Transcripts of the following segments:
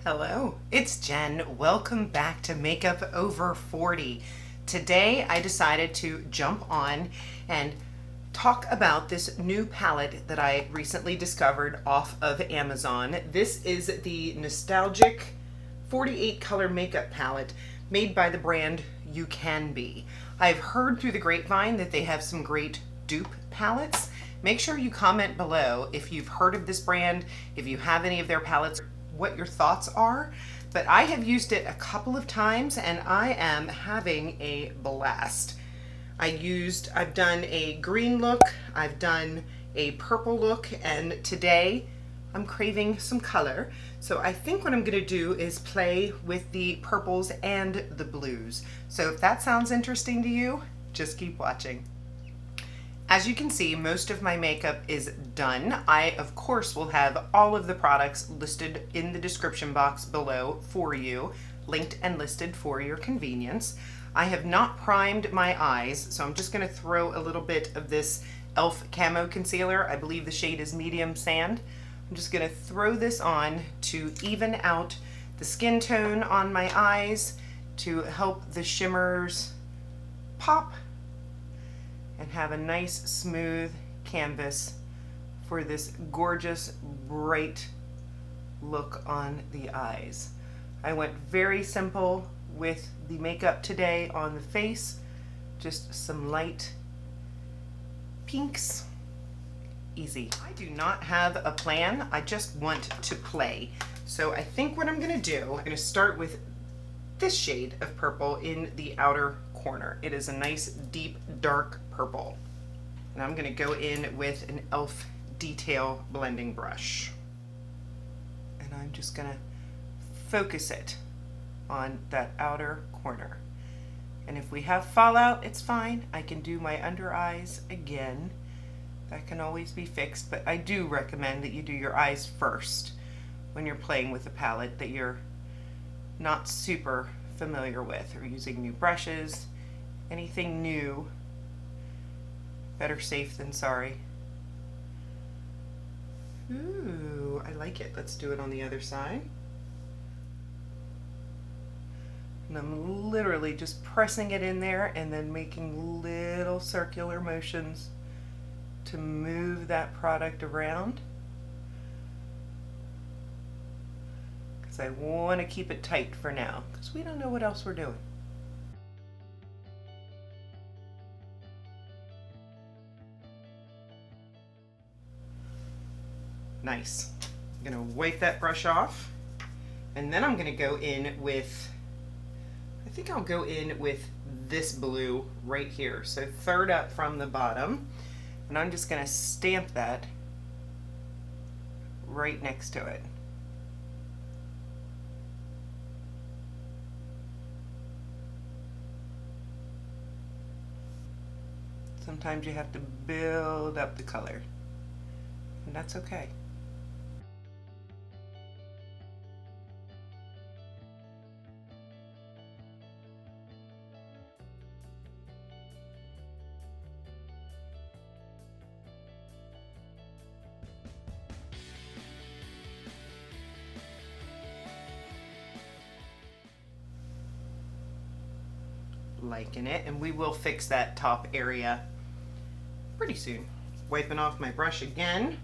Hello, it's Jen. Welcome back to Makeup Over 40. Today I decided to jump on and talk about this new palette that I recently discovered off of Amazon. This is the nostalgic 48 color makeup palette made by the brand Uncanbe. I've heard through the grapevine that they have some great dupe palettes. Make sure you comment below if you've heard of this brand, if you have any of their palettes, what your thoughts are. But I have used it a couple of times and I am having a blast. I've done a green look, I've done a purple look, and today I'm craving some color. So I think what I'm gonna do is play with the purples and the blues. So if that sounds interesting to you, just keep watching. As you can see, most of my makeup is done. I, of course, will have all of the products listed in the description box below for you, linked and listed for your convenience. I have not primed my eyes, so I'm just gonna throw a little bit of this e.l.f. Camo concealer. I believe the shade is Medium Sand. I'm just gonna throw this on to even out the skin tone on my eyes, to help the shimmers pop and have a nice smooth canvas for this gorgeous bright look on the eyes. I went very simple with the makeup today on the face, just some light pinks, easy. I do not have a plan, I just want to play. So I think what I'm gonna do, I'm gonna start with this shade of purple in the outer corner. It is a nice deep dark purple. And I'm gonna go in with an e.l.f. detail blending brush. And I'm just gonna focus it on that outer corner. And if we have fallout, it's fine. I can do my under eyes again. That can always be fixed, but I do recommend that you do your eyes first when you're playing with a palette that you're not super familiar with, or using new brushes, anything new. Better safe than sorry. Ooh, I like it. Let's do it on the other side. And I'm literally just pressing it in there and then making little circular motions to move that product around. I want to keep it tight for now because we don't know what else we're doing. Nice. I'm going to wipe that brush off, and then I'm going to go in with, I think I'll go in with this blue right here. So third up from the bottom, and I'm just going to stamp that right next to it. Sometimes you have to build up the color, and that's okay. Liking it, and we will fix that top area pretty soon. Wiping off my brush again.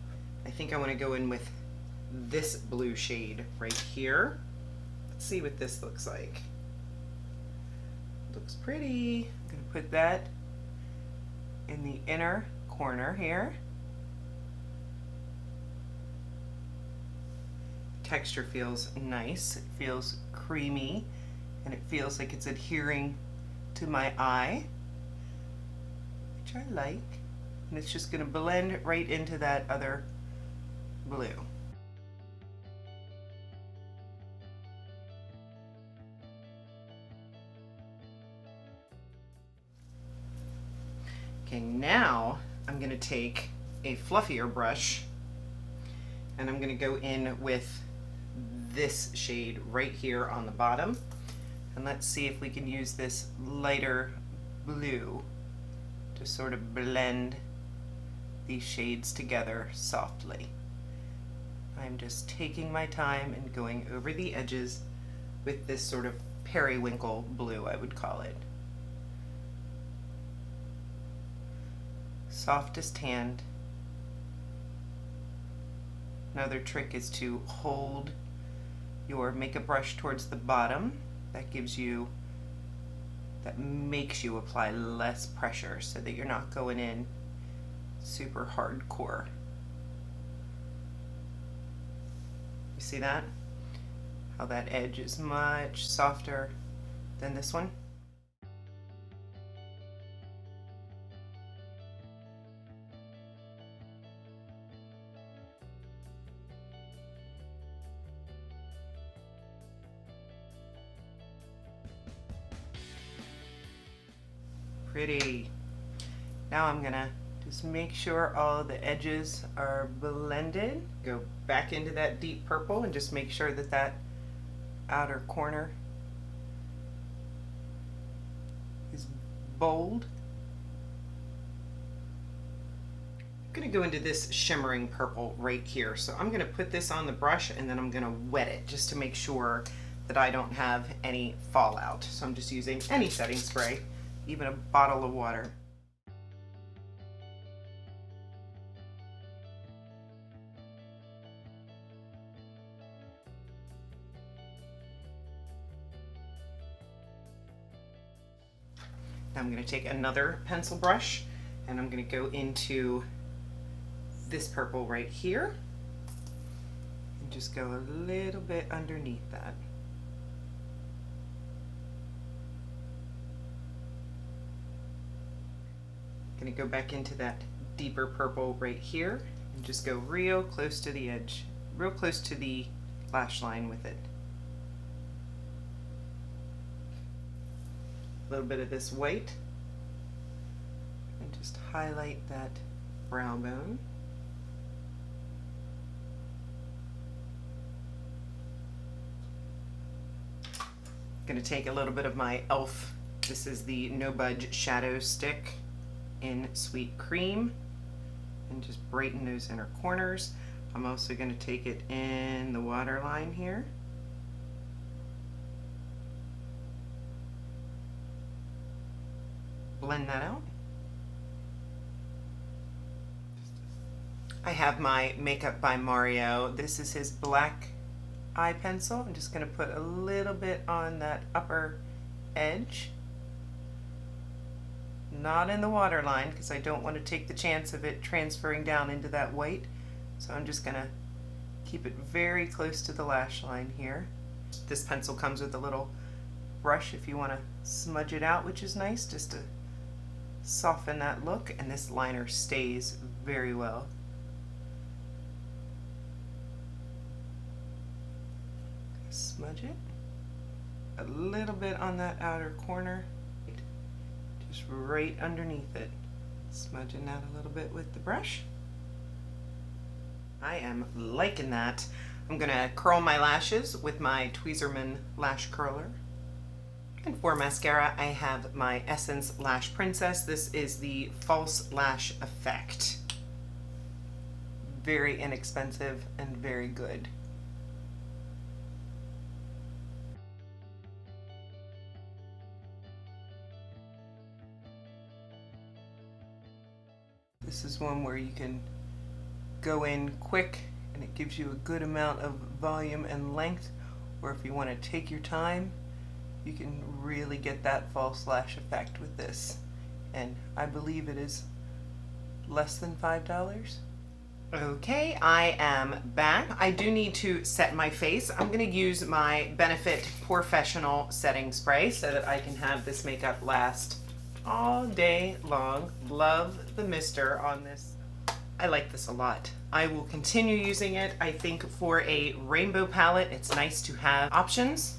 I think I want to go in with this blue shade right here. Let's see what this looks like. Looks pretty. I'm going to put that in the inner corner here. Texture feels nice. It feels creamy, and it feels like it's adhering to my eye, which I like. And it's just going to blend right into that other blue. Okay, now I'm going to take a fluffier brush and I'm going to go in with this shade right here on the bottom. And let's see if we can use this lighter blue to sort of blend these shades together softly. I'm just taking my time and going over the edges with this sort of periwinkle blue, I would call it. Softest hand. Another trick is to hold your makeup brush towards the bottom. That makes you apply less pressure so that you're not going in super hardcore. You see that? How that edge is much softer than this one. Pretty. Now I'm gonna just make sure all the edges are blended. Go back into that deep purple and just make sure that that outer corner is bold. I'm gonna go into this shimmering purple right here. So I'm gonna put this on the brush and then I'm gonna wet it just to make sure that I don't have any fallout. So I'm just using any setting spray, even a bottle of water. Now I'm going to take another pencil brush and I'm going to go into this purple right here and just go a little bit underneath that. Going to go back into that deeper purple right here and just go real close to the edge, real close to the lash line with it. A little bit of this white and just highlight that brow bone. Going to take a little bit of my e.l.f. This is the No Budge shadow stick in Sweet Cream and just brighten those inner corners. I'm also going to take it in the waterline here. Blend that out. I have my Makeup by Mario. This is his black eye pencil. I'm just going to put a little bit on that upper edge. Not in the waterline because I don't want to take the chance of it transferring down into that white. So I'm just going to keep it very close to the lash line here. This pencil comes with a little brush if you want to smudge it out, which is nice just to soften that look, and this liner stays very well. Smudge it a little bit on that outer corner, just right underneath it. Smudging that a little bit with the brush. I am liking that. I'm gonna curl my lashes with my Tweezerman lash curler. And for mascara, I have my Essence Lash Princess. This is the False Lash Effect. Very inexpensive and very good. This is one where you can go in quick and it gives you a good amount of volume and length, or if you want to take your time, you can really get that false lash effect with this. And I believe it is less than $5. Okay, I am back. I do need to set my face. I'm going to use my Benefit Professional setting spray so that I can have this makeup last all day long. Love the mister on this. I like this a lot. I will continue using it. I think for a rainbow palette, it's nice to have options,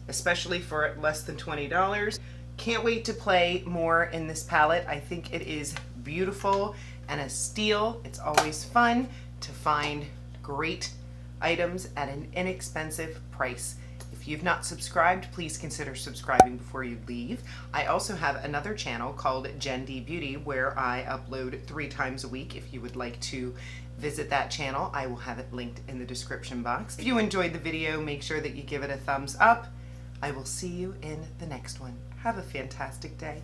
especially for less than $20. Can't wait to play more in this palette. I think it is beautiful and a steal. It's always fun to find great items at an inexpensive price. If you've not subscribed, please consider subscribing before you leave. I also have another channel called Jen D Beauty where I upload 3 times a week if you would like to visit that channel. I will have it linked in the description box. If you enjoyed the video, make sure that you give it a thumbs up. I will see you in the next one. Have a fantastic day.